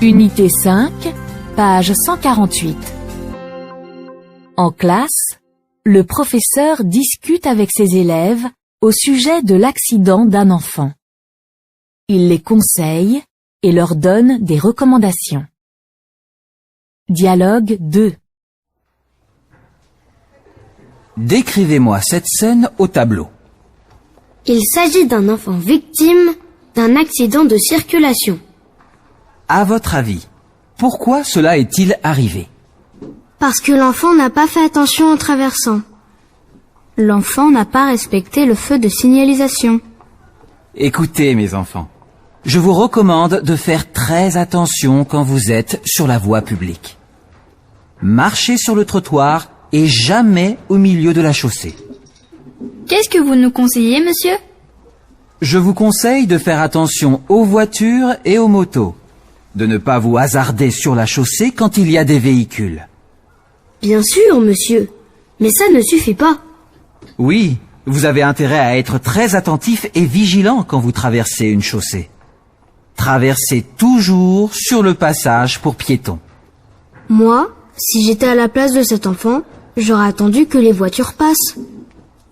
Unité 5, page 148. En classe, le professeur discute avec ses élèves au sujet de l'accident d'un enfant. Il les conseille et leur donne des recommandations. Dialogue 2. Décrivez-moi cette scène au tableau. Il s'agit d'un enfant victime d'un accident de circulation. À votre avis, pourquoi cela est-il arrivé? Parce que l'enfant n'a pas fait attention en traversant. L'enfant n'a pas respecté le feu de signalisation. Écoutez mes enfants, je vous recommande de faire très attention quand vous êtes sur la voie publique. Marchez sur le trottoir et jamais au milieu de la chaussée. Qu'est-ce que vous nous conseillez, monsieur? Je vous conseille de faire attention aux voitures et aux motos, de ne pas vous hasarder sur la chaussée quand il y a des véhicules. Bien sûr, monsieur, mais ça ne suffit pas. Oui, vous avez intérêt à être très attentif et vigilant quand vous traversez une chaussée. Traversez toujours sur le passage pour piétons. Moi, si j'étais à la place de cet enfant, j'aurais attendu que les voitures passent.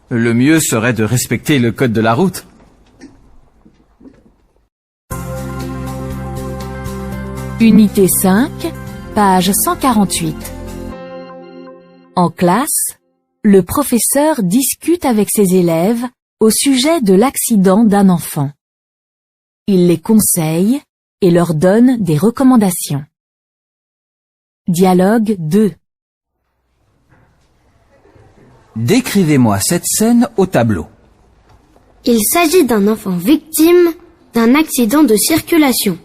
Le mieux serait de respecter le code de la route. Unité 5, page 148. En classe, le professeur discute avec ses élèves au sujet de l'accident d'un enfant. Il les conseille et leur donne des recommandations. Dialogue 2. Décrivez-moi cette scène au tableau. Il s'agit d'un enfant victime d'un accident de circulation.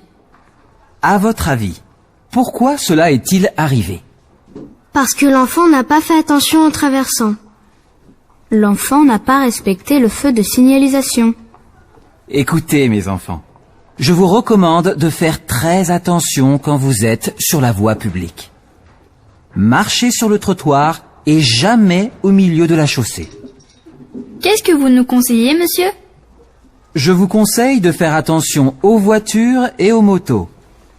À votre avis, pourquoi cela est-il arrivé? Parce que l'enfant n'a pas fait attention en traversant. L'enfant n'a pas respecté le feu de signalisation. Écoutez mes enfants, je vous recommande de faire très attention quand vous êtes sur la voie publique. Marchez sur le trottoir et jamais au milieu de la chaussée. Qu'est-ce que vous nous conseillez, monsieur? Je vous conseille de faire attention aux voitures et aux motos,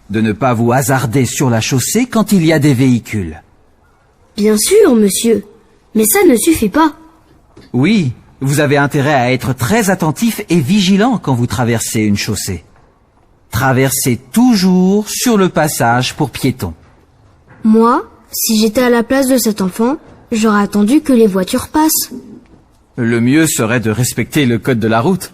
de ne pas vous hasarder sur la chaussée quand il y a des véhicules. Bien sûr, monsieur, mais ça ne suffit pas. Oui, vous avez intérêt à être très attentif et vigilant quand vous traversez une chaussée. Traversez toujours sur le passage pour piétons. Moi, si j'étais à la place de cet enfant, j'aurais attendu que les voitures passent. Le mieux serait de respecter le code de la route.